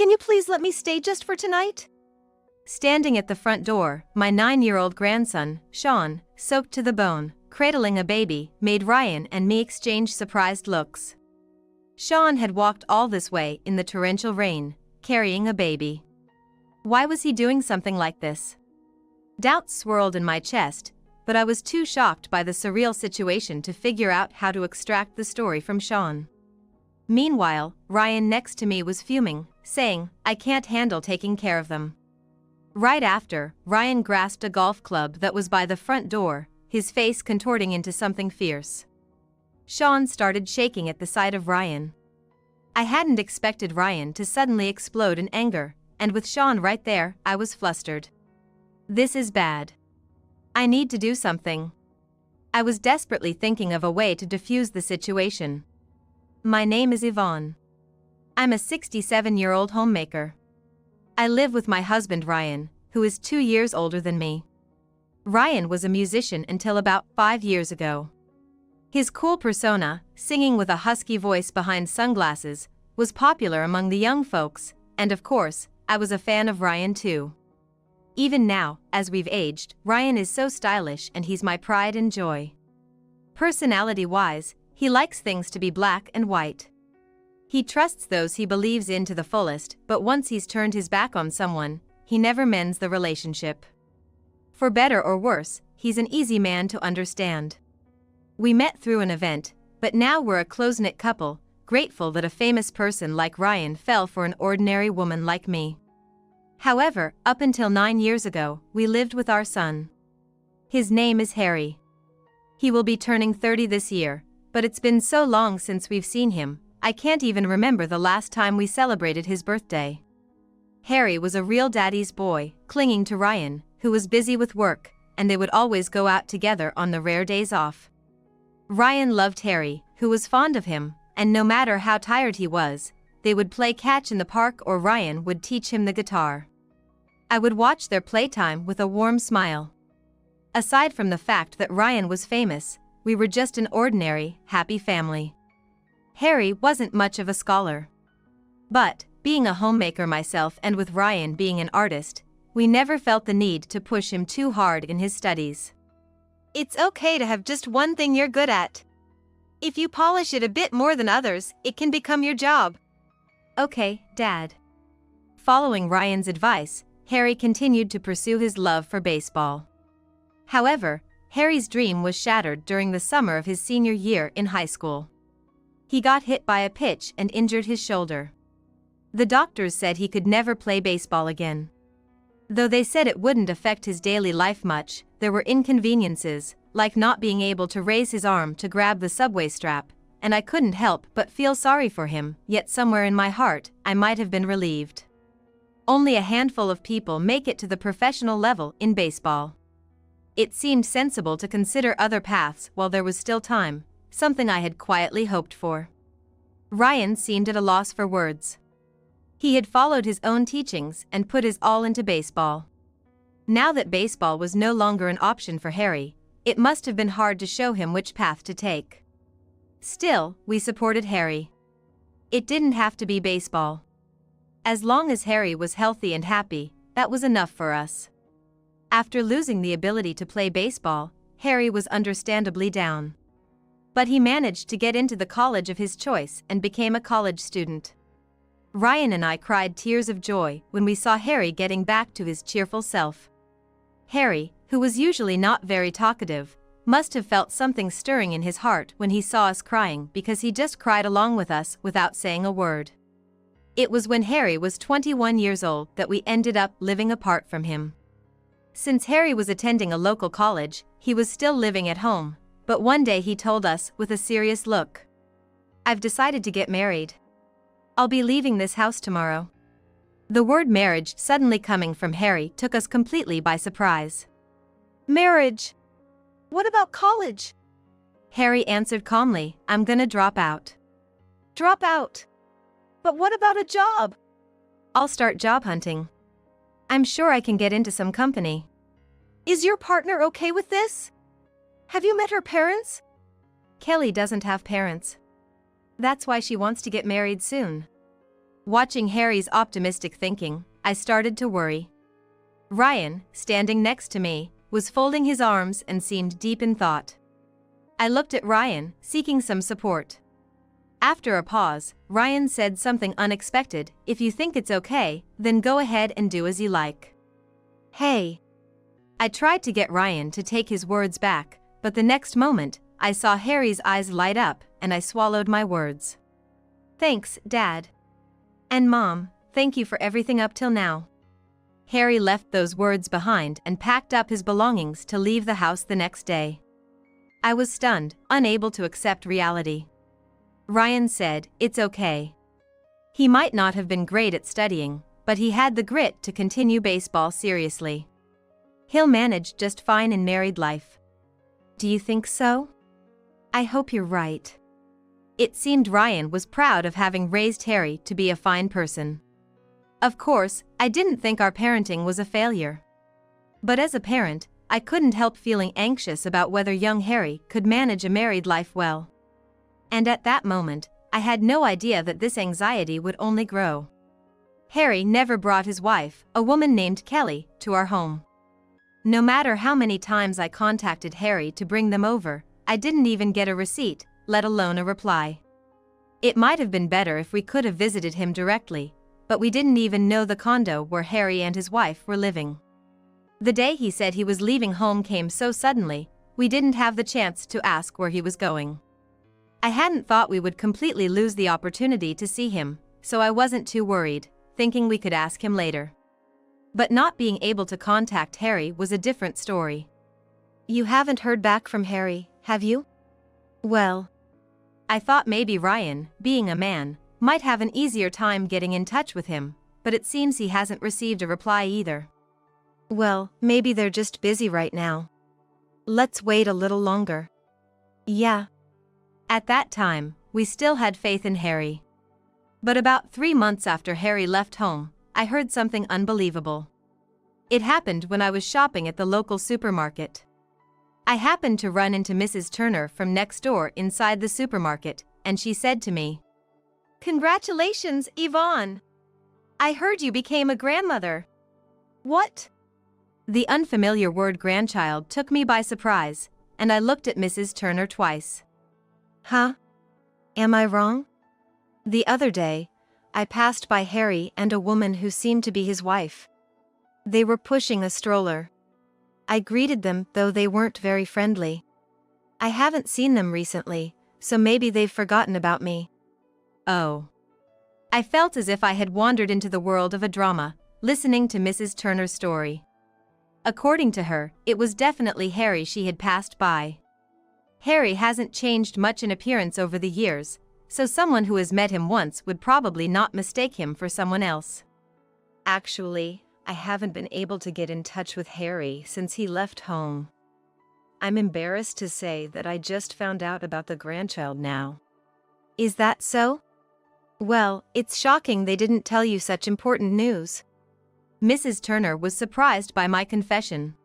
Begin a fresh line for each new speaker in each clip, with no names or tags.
Can you please let me stay just for tonight? Standing at the front door, my 9-year-old grandson, Sean, soaked to the bone, cradling a baby, made Ryan and me exchange surprised looks. Sean had walked all this way in the torrential rain, carrying a baby. Why was he doing something like this? Doubts swirled in my chest, but I was too shocked by the surreal situation to figure out how to extract the story from Sean. Meanwhile, Ryan next to me was fuming, saying, "I can't handle taking care of them." Right after, Ryan grasped a golf club that was by the front door, his face contorting into something fierce. Sean started shaking at the sight of Ryan. I hadn't expected Ryan to suddenly explode in anger, and with Sean right there, I was flustered. This is bad. I need to do something. I was desperately thinking of a way to defuse the situation. My name is Yvonne. I'm a 67-year-old homemaker. I live with my husband Ryan, who is 2 years older than me. Ryan was a musician until about 5 years ago. His cool persona, singing with a husky voice behind sunglasses, was popular among the young folks, and of course, I was a fan of Ryan too. Even now, as we've aged, Ryan is so stylish and he's my pride and joy. Personality-wise, he likes things to be black and white. He trusts those he believes in to the fullest, but once he's turned his back on someone, he never mends the relationship. For better or worse, he's an easy man to understand. We met through an event, but now we're a close-knit couple, grateful that a famous person like Ryan fell for an ordinary woman like me. However, up until 9 years ago, we lived with our son. His name is Harry. He will be turning 30 this year, but it's been so long since we've seen him, I can't even remember the last time we celebrated his birthday. Harry was a real daddy's boy, clinging to Ryan, who was busy with work, and they would always go out together on the rare days off. Ryan loved Harry, who was fond of him, and no matter how tired he was, they would play catch in the park or Ryan would teach him the guitar. I would watch their playtime with a warm smile. Aside from the fact that Ryan was famous, we were just an ordinary, happy family. Harry wasn't much of a scholar. But, being a homemaker myself and with Ryan being an artist, we never felt the need to push him too hard in his studies. It's okay to have just one thing you're good at. If you polish it a bit more than others, it can become your job. Okay, Dad. Following Ryan's advice, Harry continued to pursue his love for baseball. However, Harry's dream was shattered during the summer of his senior year in high school. He got hit by a pitch and injured his shoulder. The doctors said he could never play baseball again. Though they said it wouldn't affect his daily life much, there were inconveniences, like not being able to raise his arm to grab the subway strap, and I couldn't help but feel sorry for him, yet somewhere in my heart, I might have been relieved. Only a handful of people make it to the professional level in baseball. It seemed sensible to consider other paths while there was still time, something I had quietly hoped for. Ryan seemed at a loss for words. He had followed his own teachings and put his all into baseball. Now that baseball was no longer an option for Harry, it must have been hard to show him which path to take. Still, we supported Harry. It didn't have to be baseball. As long as Harry was healthy and happy, that was enough for us. After losing the ability to play baseball, Harry was understandably down. But he managed to get into the college of his choice and became a college student. Ryan and I cried tears of joy when we saw Harry getting back to his cheerful self. Harry, who was usually not very talkative, must have felt something stirring in his heart when he saw us crying because he just cried along with us without saying a word. It was when Harry was 21 years old that we ended up living apart from him. Since Harry was attending a local college, he was still living at home, but one day he told us with a serious look, "I've decided to get married. I'll be leaving this house tomorrow." The word marriage suddenly coming from Harry took us completely by surprise. "Marriage? What about college?" Harry answered calmly, "I'm gonna drop out." "Drop out? But what about a job?" "I'll start job hunting. I'm sure I can get into some company." "Is your partner okay with this? Have you met her parents?" "Kelly doesn't have parents. That's why she wants to get married soon." Watching Harry's optimistic thinking, I started to worry. Ryan, standing next to me, was folding his arms and seemed deep in thought. I looked at Ryan, seeking some support. After a pause, Ryan said something unexpected. "If you think it's okay, then go ahead and do as you like." "Hey." I tried to get Ryan to take his words back, but the next moment, I saw Harry's eyes light up, and I swallowed my words. "Thanks, Dad. And Mom, thank you for everything up till now." Harry left those words behind and packed up his belongings to leave the house the next day. I was stunned, unable to accept reality. Ryan said, "It's okay." He might not have been great at studying, but he had the grit to continue baseball seriously. He'll manage just fine in married life. Do you think so? I hope you're right. It seemed Ryan was proud of having raised Harry to be a fine person. Of course, I didn't think our parenting was a failure. But as a parent, I couldn't help feeling anxious about whether young Harry could manage a married life well. And at that moment, I had no idea that this anxiety would only grow. Harry never brought his wife, a woman named Kelly, to our home. No matter how many times I contacted Harry to bring them over, I didn't even get a receipt, let alone a reply. It might have been better if we could have visited him directly, but we didn't even know the condo where Harry and his wife were living. The day he said he was leaving home came so suddenly, we didn't have the chance to ask where he was going. I hadn't thought we would completely lose the opportunity to see him, so I wasn't too worried, thinking we could ask him later. But not being able to contact Harry was a different story. You haven't heard back from Harry, have you? Well, I thought maybe Ryan, being a man, might have an easier time getting in touch with him, but it seems he hasn't received a reply either. Well, maybe they're just busy right now. Let's wait a little longer. Yeah. At that time, we still had faith in Harry. But about 3 months after Harry left home, I heard something unbelievable. It happened when I was shopping at the local supermarket. I happened to run into Mrs. Turner from next door inside the supermarket, and she said to me, "Congratulations, Yvonne! I heard you became a grandmother." What? The unfamiliar word grandchild took me by surprise, and I looked at Mrs. Turner twice. Huh? Am I wrong? The other day, I passed by Harry and a woman who seemed to be his wife. They were pushing a stroller. I greeted them, though they weren't very friendly. I haven't seen them recently, so maybe they've forgotten about me. Oh. I felt as if I had wandered into the world of a drama, listening to Mrs. Turner's story. According to her, it was definitely Harry she had passed by. Harry hasn't changed much in appearance over the years, so someone who has met him once would probably not mistake him for someone else. Actually, I haven't been able to get in touch with Harry since he left home. I'm embarrassed to say that I just found out about the grandchild now. Is that so? Well, it's shocking they didn't tell you such important news. Mrs. Turner was surprised by my confession.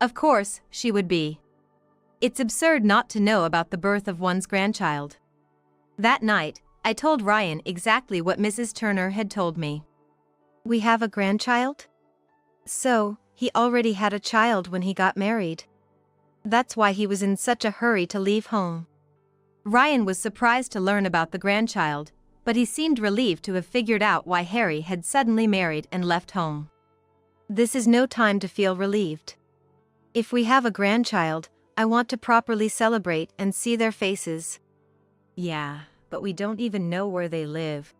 Of course, she would be. It's absurd not to know about the birth of one's grandchild. That night, I told Ryan exactly what Mrs. Turner had told me. We have a grandchild? So, he already had a child when he got married. That's why he was in such a hurry to leave home. Ryan was surprised to learn about the grandchild, but he seemed relieved to have figured out why Harry had suddenly married and left home. This is no time to feel relieved. If we have a grandchild, I want to properly celebrate and see their faces. Yeah, but we don't even know where they live.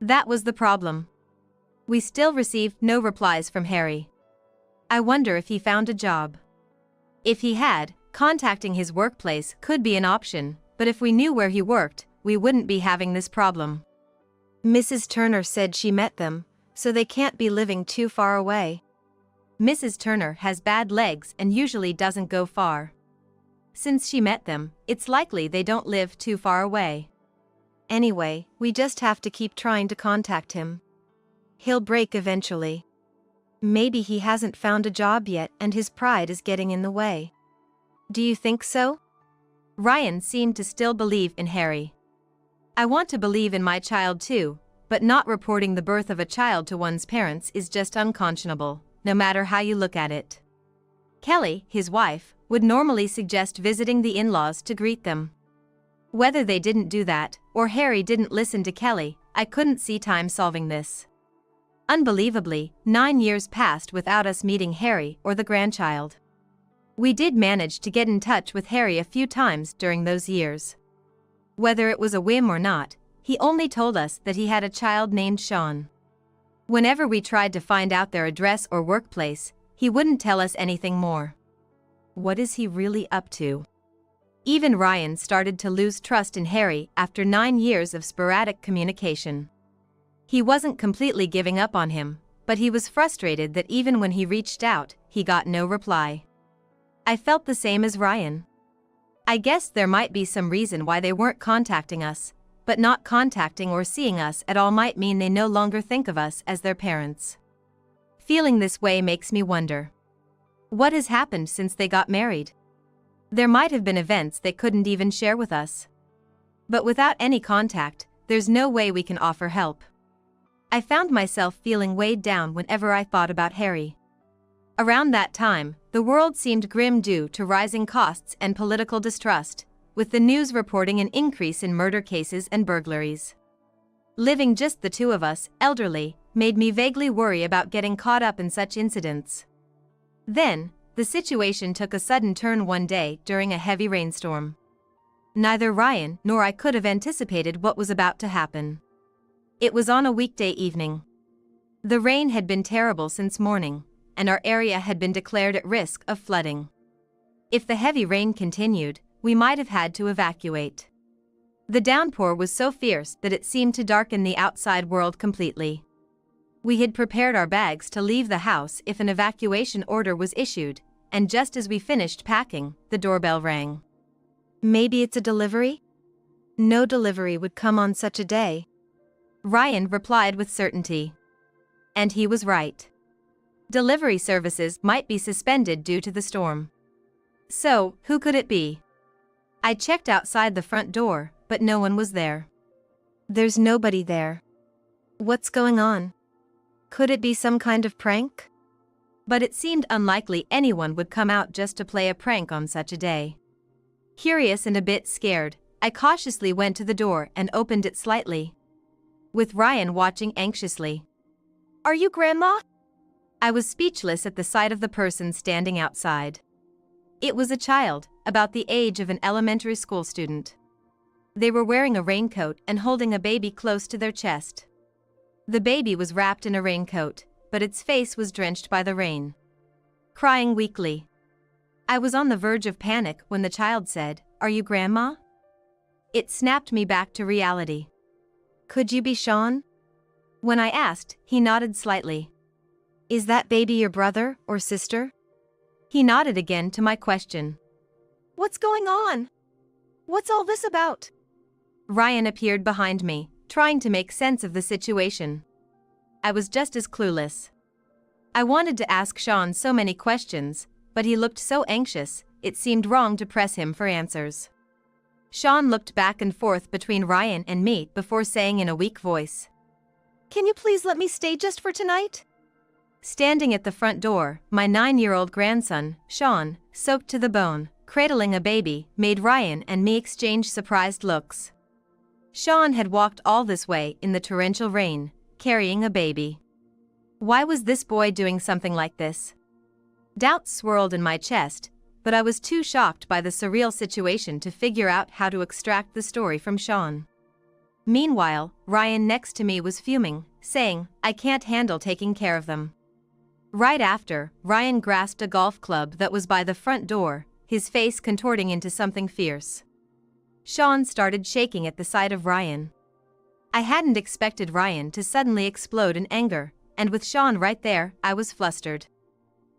That was the problem. We still received no replies from Harry. I wonder if he found a job. If he had, contacting his workplace could be an option, but if we knew where he worked, we wouldn't be having this problem. Mrs. Turner said she met them, so they can't be living too far away. Mrs. Turner has bad legs and usually doesn't go far. Since she met them, it's likely they don't live too far away. Anyway, we just have to keep trying to contact him. He'll break eventually. Maybe he hasn't found a job yet and his pride is getting in the way. Do you think so? Ryan seemed to still believe in Harry. I want to believe in my child too, but not reporting the birth of a child to one's parents is just unconscionable, no matter how you look at it. Kelly, his wife, would normally suggest visiting the in-laws to greet them. Whether they didn't do that, or Harry didn't listen to Kelly, I couldn't see time solving this. Unbelievably, 9 years passed without us meeting Harry or the grandchild. We did manage to get in touch with Harry a few times during those years. Whether it was a whim or not, he only told us that he had a child named Sean. Whenever we tried to find out their address or workplace, he wouldn't tell us anything more. What is he really up to? Even Ryan started to lose trust in Harry after 9 years of sporadic communication. He wasn't completely giving up on him, but he was frustrated that even when he reached out, he got no reply. I felt the same as Ryan. I guess there might be some reason why they weren't contacting us, but not contacting or seeing us at all might mean they no longer think of us as their parents. Feeling this way makes me wonder. What has happened since they got married? There might have been events they couldn't even share with us. But without any contact, there's no way we can offer help. I found myself feeling weighed down whenever I thought about Harry. Around that time, the world seemed grim due to rising costs and political distrust, with the news reporting an increase in murder cases and burglaries. Living just the two of us, elderly, made me vaguely worry about getting caught up in such incidents. Then, the situation took a sudden turn one day during a heavy rainstorm. Neither Ryan nor I could have anticipated what was about to happen. It was on a weekday evening. The rain had been terrible since morning, and our area had been declared at risk of flooding. If the heavy rain continued, we might have had to evacuate. The downpour was so fierce that it seemed to darken the outside world completely. We had prepared our bags to leave the house if an evacuation order was issued, and just as we finished packing, the doorbell rang. Maybe it's a delivery? No delivery would come on such a day, Ryan replied with certainty. And he was right. Delivery services might be suspended due to the storm. So, who could it be? I checked outside the front door, but no one was there. There's nobody there. What's going on? Could it be some kind of prank? But it seemed unlikely anyone would come out just to play a prank on such a day. Curious and a bit scared, I cautiously went to the door and opened it slightly, with Ryan watching anxiously. Are you Grandma? I was speechless at the sight of the person standing outside. It was a child, about the age of an elementary school student. They were wearing a raincoat and holding a baby close to their chest. The baby was wrapped in a raincoat, but its face was drenched by the rain, crying weakly. I was on the verge of panic when the child said, "Are you Grandma?" It snapped me back to reality. Could you be Sean? When I asked, he nodded slightly. Is that baby your brother or sister? He nodded again to my question. What's going on? What's all this about? Ryan appeared behind me, trying to make sense of the situation. I was just as clueless. I wanted to ask Sean so many questions, but he looked so anxious, it seemed wrong to press him for answers. Sean looked back and forth between Ryan and me before saying in a weak voice, "Can you please let me stay just for tonight?" Standing at the front door, my 9-year-old grandson, Sean, soaked to the bone, cradling a baby, made Ryan and me exchange surprised looks. Sean had walked all this way in the torrential rain, carrying a baby. Why was this boy doing something like this? Doubts swirled in my chest, but I was too shocked by the surreal situation to figure out how to extract the story from Sean. Meanwhile, Ryan next to me was fuming, saying, "I can't handle taking care of them." Right after, Ryan grasped a golf club that was by the front door, his face contorting into something fierce. Sean started shaking at the sight of Ryan. I hadn't expected Ryan to suddenly explode in anger, and with Sean right there, I was flustered.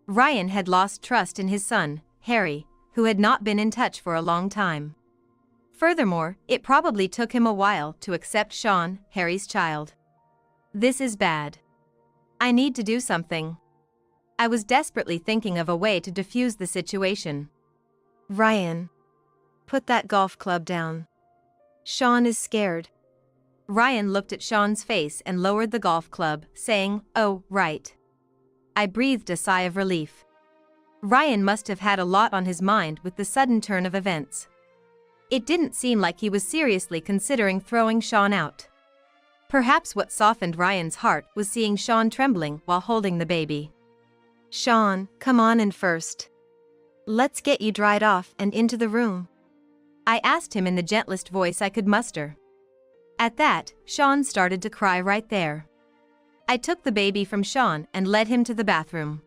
Ryan had lost trust in his son, Harry, who had not been in touch for a long time. Furthermore, it probably took him a while to accept Sean, Harry's child. This is bad. I need to do something. I was desperately thinking of a way to defuse the situation. Ryan, put that golf club down. Sean is scared. Ryan looked at Sean's face and lowered the golf club, saying, "Oh, right." I breathed a sigh of relief. Ryan must have had a lot on his mind with the sudden turn of events. It didn't seem like he was seriously considering throwing Sean out. Perhaps what softened Ryan's heart was seeing Sean trembling while holding the baby. "Sean, come on in first. Let's get you dried off and into the room," I asked him in the gentlest voice I could muster. At that, Sean started to cry right there. I took the baby from Sean and led him to the bathroom.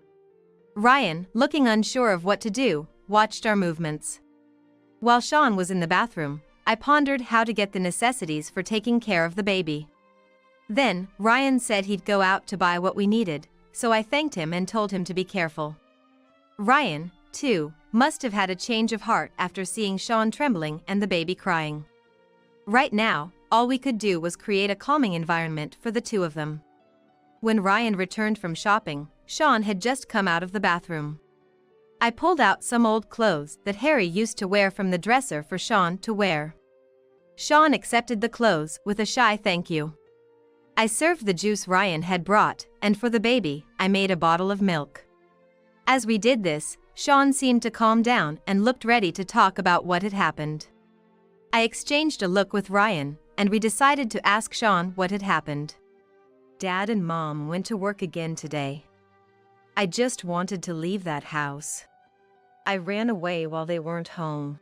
Ryan, looking unsure of what to do, watched our movements. While Sean was in the bathroom, I pondered how to get the necessities for taking care of the baby. Then, Ryan said he'd go out to buy what we needed, so I thanked him and told him to be careful. Ryan, too, must have had a change of heart after seeing Sean trembling and the baby crying. Right now, all we could do was create a calming environment for the two of them. When Ryan returned from shopping, Sean had just come out of the bathroom. I pulled out some old clothes that Harry used to wear from the dresser for Sean to wear. Sean accepted the clothes with a shy thank you. I served the juice Ryan had brought, and for the baby, I made a bottle of milk. As we did this, Sean seemed to calm down and looked ready to talk about what had happened. I exchanged a look with Ryan, and we decided to ask Sean what had happened. "Dad and Mom went to work again today. I just wanted to leave that house. I ran away while they weren't home,"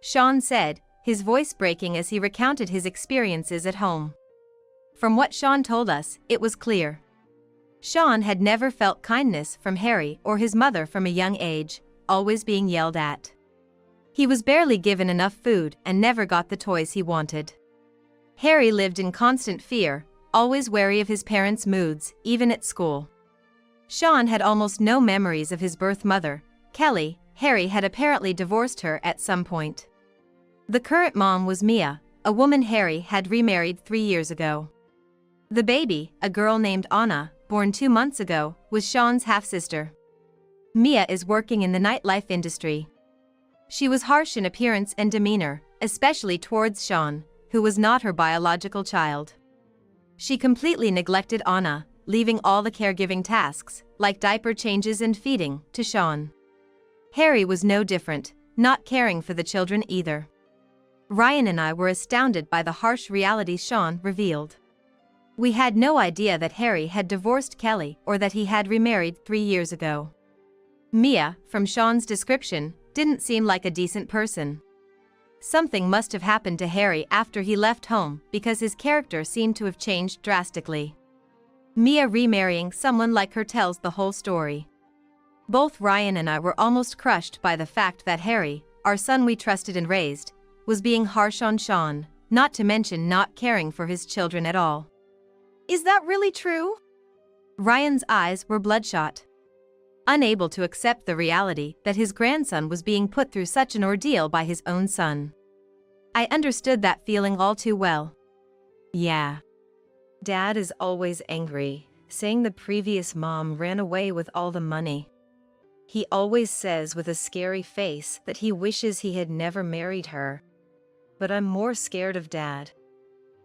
Sean said, his voice breaking as he recounted his experiences at home. From what Sean told us, it was clear. Sean had never felt kindness from Harry or his mother from a young age, always being yelled at. He was barely given enough food and never got the toys he wanted. Harry lived in constant fear, always wary of his parents' moods, even at school. Sean had almost no memories of his birth mother, Kelly. Harry had apparently divorced her at some point. The current mom was Mia, a woman Harry had remarried 3 years ago. The baby, a girl named Anna, born 2 months ago, was Sean's half-sister. Mia is working in the nightlife industry. She was harsh in appearance and demeanor, especially towards Sean, who was not her biological child. She completely neglected Anna, leaving all the caregiving tasks, like diaper changes and feeding, to Sean. Harry was no different, not caring for the children either. Ryan and I were astounded by the harsh reality Sean revealed. We had no idea that Harry had divorced Kelly or that he had remarried 3 years ago. Mia, from Sean's description, didn't seem like a decent person. Something must have happened to Harry after he left home because his character seemed to have changed drastically. Mia remarrying someone like her tells the whole story. Both Ryan and I were almost crushed by the fact that Harry, our son we trusted and raised, was being harsh on Sean, not to mention not caring for his children at all. "Is that really true?" Ryan's eyes were bloodshot. Unable to accept the reality that his grandson was being put through such an ordeal by his own son. I understood that feeling all too well. "Yeah. Dad is always angry, saying the previous mom ran away with all the money. He always says with a scary face that he wishes he had never married her. But I'm more scared of Dad.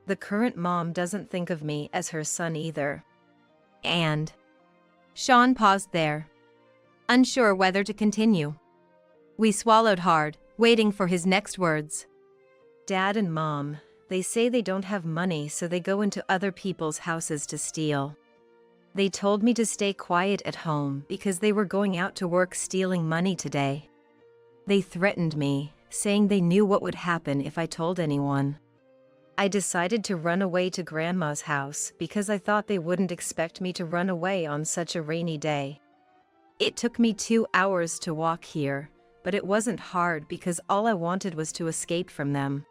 The current mom doesn't think of me as her son either." And Sean paused there, unsure whether to continue. We swallowed hard, waiting for his next words. "Dad and Mom, they say they don't have money, so they go into other people's houses to steal. They told me to stay quiet at home because they were going out to work stealing money today. They threatened me, saying they knew what would happen if I told anyone. I decided to run away to Grandma's house because I thought they wouldn't expect me to run away on such a rainy day. It took me 2 hours to walk here, but it wasn't hard because all I wanted was to escape from them."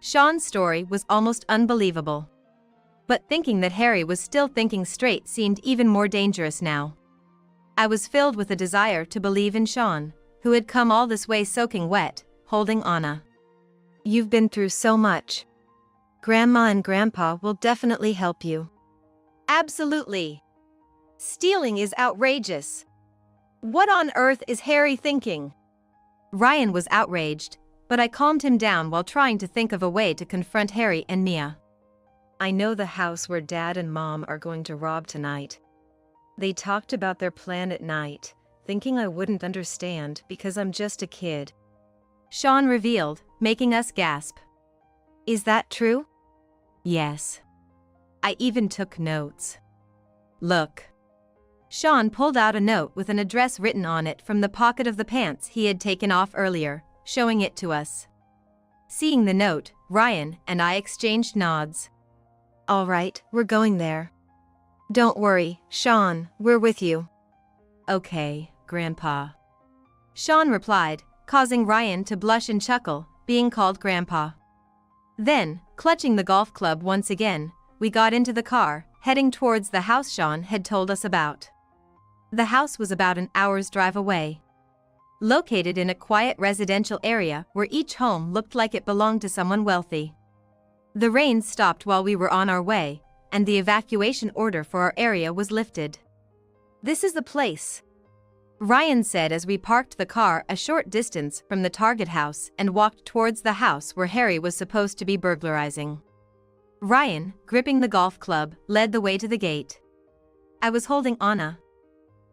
Sean's story was almost unbelievable. But thinking that Harry was still thinking straight seemed even more dangerous now. I was filled with a desire to believe in Sean, who had come all this way soaking wet, holding Anna. "You've been through so much. Grandma and Grandpa will definitely help you." "Absolutely. Stealing is outrageous. What on earth is Harry thinking?" Ryan was outraged, but I calmed him down while trying to think of a way to confront Harry and Mia. I know the house where Dad and Mom are going to rob tonight. They talked about their plan at night, thinking I wouldn't understand because I'm just a kid. Sean revealed, making us gasp. Is that true? Yes. I even took notes. Look. Sean pulled out a note with an address written on it from the pocket of the pants he had taken off earlier, showing it to us. Seeing the note, Ryan and I exchanged nods. All right, we're going there. Don't worry, Sean, we're with you. Okay, Grandpa. Sean replied, causing Ryan to blush and chuckle, being called Grandpa. Then, clutching the golf club once again, we got into the car, heading towards the house Sean had told us about. The house was about an hour's drive away. Located in a quiet residential area where each home looked like it belonged to someone wealthy. The rain stopped while we were on our way, and the evacuation order for our area was lifted. This is the place, Ryan said as we parked the car a short distance from the target house and walked towards the house where Harry was supposed to be burglarizing. Ryan, gripping the golf club, led the way to the gate. I was holding Anna,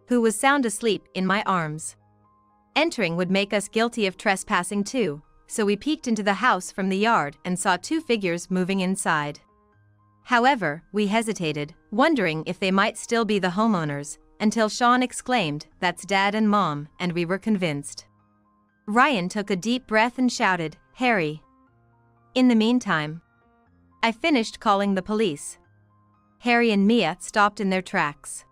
who was sound asleep, in my arms. Entering would make us guilty of trespassing too, so we peeked into the house from the yard and saw two figures moving inside. However, we hesitated, wondering if they might still be the homeowners, until Sean exclaimed, "That's Dad and Mom," and we were convinced. Ryan took a deep breath and shouted, "Harry." In the meantime, I finished calling the police. Harry and Mia stopped in their tracks.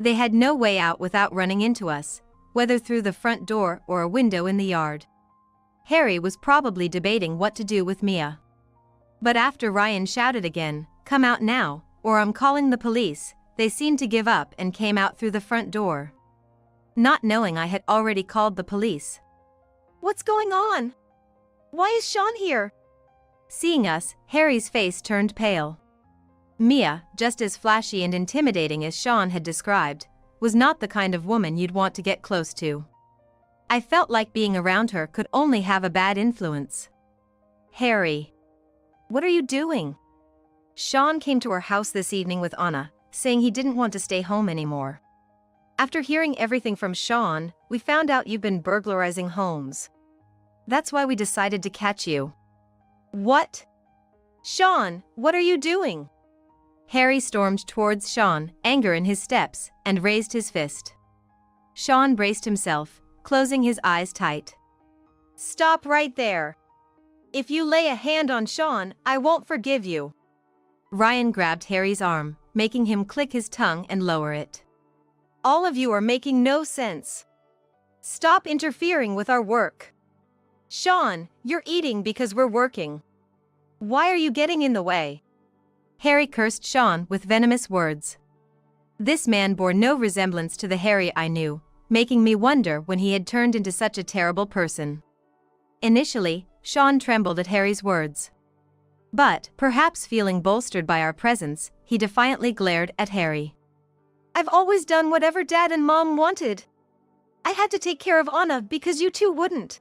They had no way out without running into us, whether through the front door or a window in the yard. Harry was probably debating what to do with Mia. But after Ryan shouted again, "Come out now, or I'm calling the police," they seemed to give up and came out through the front door. Not knowing I had already called the police. "What's going on? Why is Sean here?" Seeing us, Harry's face turned pale. Mia, just as flashy and intimidating as Sean had described, was not the kind of woman you'd want to get close to. I felt like being around her could only have a bad influence. "Harry, what are you doing?" Sean came to our house this evening with Anna, saying he didn't want to stay home anymore. "After hearing everything from Sean, we found out you've been burglarizing homes. That's why we decided to catch you." "What? Sean, what are you doing?" Harry stormed towards Sean, anger in his steps, and raised his fist. Sean braced himself, closing his eyes tight. "Stop right there. If you lay a hand on Sean, I won't forgive you." Ryan grabbed Harry's arm, making him click his tongue and lower it. "All of you are making no sense. Stop interfering with our work. Sean, you're eating because we're working. Why are you getting in the way?" Harry cursed Sean with venomous words. This man bore no resemblance to the Harry I knew, making me wonder when he had turned into such a terrible person. Initially, Sean trembled at Harry's words. But, perhaps feeling bolstered by our presence, he defiantly glared at Harry. "I've always done whatever Dad and Mom wanted. I had to take care of Anna because you two wouldn't.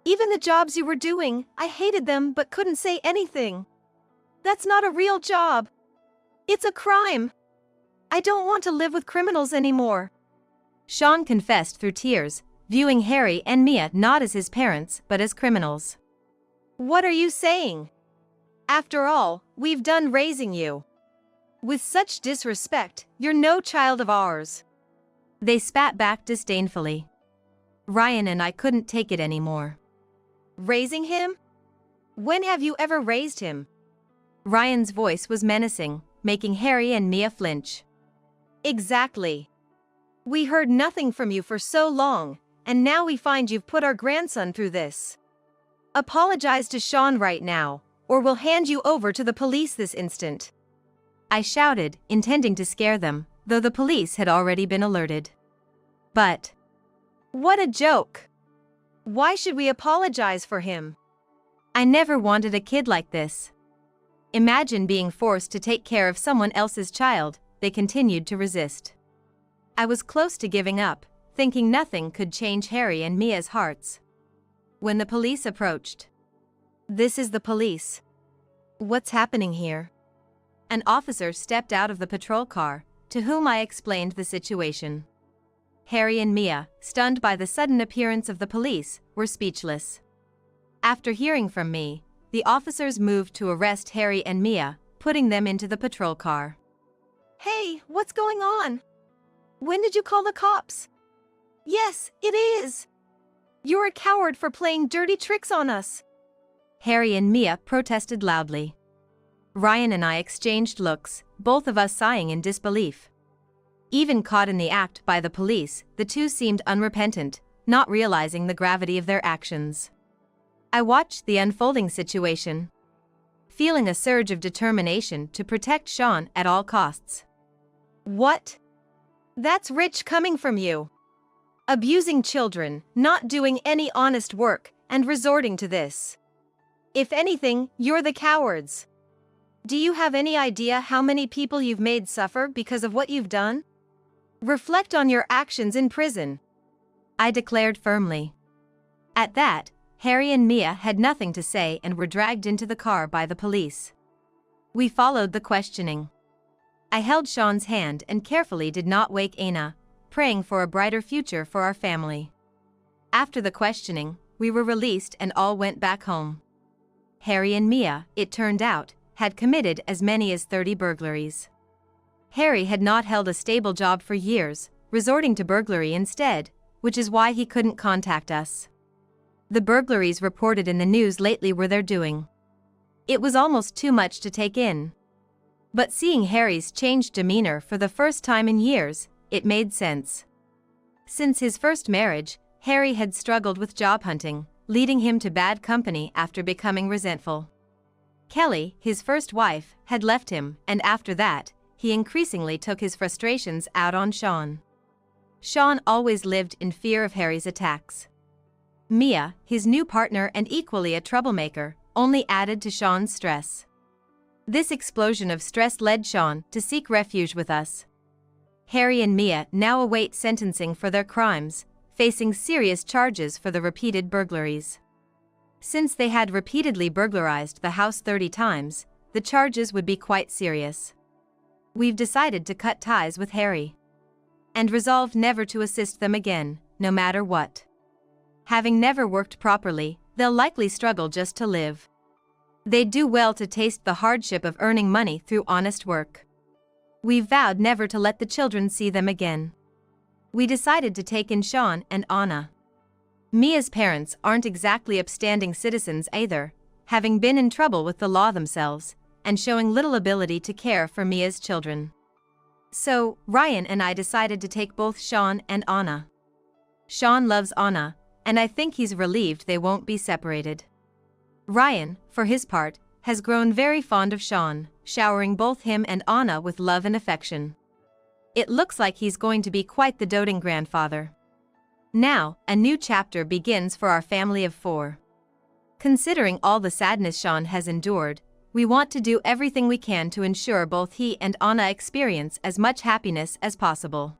Even the jobs you were doing, I hated them but couldn't say anything. That's not a real job. It's a crime. I don't want to live with criminals anymore." Sean confessed through tears, viewing Harry and Mia not as his parents but as criminals. "What are you saying? After all, we've done raising you. With such disrespect, you're no child of ours." They spat back disdainfully. Ryan and I couldn't take it anymore. "Raising him? When have you ever raised him?" Ryan's voice was menacing, making Harry and Mia flinch. "Exactly. We heard nothing from you for so long, and now we find you've put our grandson through this. Apologize to Sean right now, or we'll hand you over to the police this instant." I shouted, intending to scare them, though the police had already been alerted. But what a joke! Why should we apologize for him? I never wanted a kid like this. Imagine being forced to take care of someone else's child. They continued to resist. I was close to giving up, thinking nothing could change Harry and Mia's hearts. When the police approached. "This is the police. What's happening here?" an officer stepped out of the patrol car, to whom I explained the situation. Harry and Mia, stunned by the sudden appearance of the police, were speechless. After hearing from me, the officers moved to arrest Harry and Mia, putting them into the patrol car.
Hey, what's going on? When did you call the cops? Yes, it is. You're a coward for playing dirty tricks on us.
Harry and Mia protested loudly. Ryan and I exchanged looks, both of us sighing in disbelief. Even caught in the act by the police, the two seemed unrepentant, not realizing the gravity of their actions. I watched the unfolding situation, feeling a surge of determination to protect Sean at all costs.
What? That's rich coming from you. Abusing children, not doing any honest work, and resorting to this. If anything, you're the cowards. Do you have any idea how many people you've made suffer because of what you've done? Reflect on your actions in prison,
I declared firmly. At that, Harry and Mia had nothing to say and were dragged into the car by the police. We followed the questioning. I held Sean's hand and carefully did not wake Aina, praying for a brighter future for our family. After the questioning, we were released and all went back home. Harry and Mia, it turned out, had committed as many as 30 burglaries. Harry had not held a stable job for years, resorting to burglary instead, which is why he couldn't contact us. The burglaries reported in the news lately were their doing. It was almost too much to take in. But seeing Harry's changed demeanor for the first time in years, it made sense. Since his first marriage, Harry had struggled with job hunting, leading him to bad company after becoming resentful. Kelly, his first wife, had left him, and after that, he increasingly took his frustrations out on Sean. Sean always lived in fear of Harry's attacks. Mia, his new partner and equally a troublemaker, only added to Sean's stress. This explosion of stress led Sean to seek refuge with us. Harry and Mia now await sentencing for their crimes, facing serious charges for the repeated burglaries. Since they had repeatedly burglarized the house 30 times, the charges would be quite serious. We've decided to cut ties with Harry and resolved never to assist them again, no matter what. Having never worked properly, they'll likely struggle just to live. They'd do well to taste the hardship of earning money through honest work. We've vowed never to let the children see them again. We decided to take in Sean and Anna. Mia's parents aren't exactly upstanding citizens either, having been in trouble with the law themselves, and showing little ability to care for Mia's children. So, Ryan and I decided to take both Sean and Anna. Sean loves Anna, and I think he's relieved they won't be separated. Ryan, for his part, has grown very fond of Sean, showering both him and Anna with love and affection. It looks like he's going to be quite the doting grandfather. Now, a new chapter begins for our family of 4. Considering all the sadness Sean has endured, we want to do everything we can to ensure both he and Anna experience as much happiness as possible.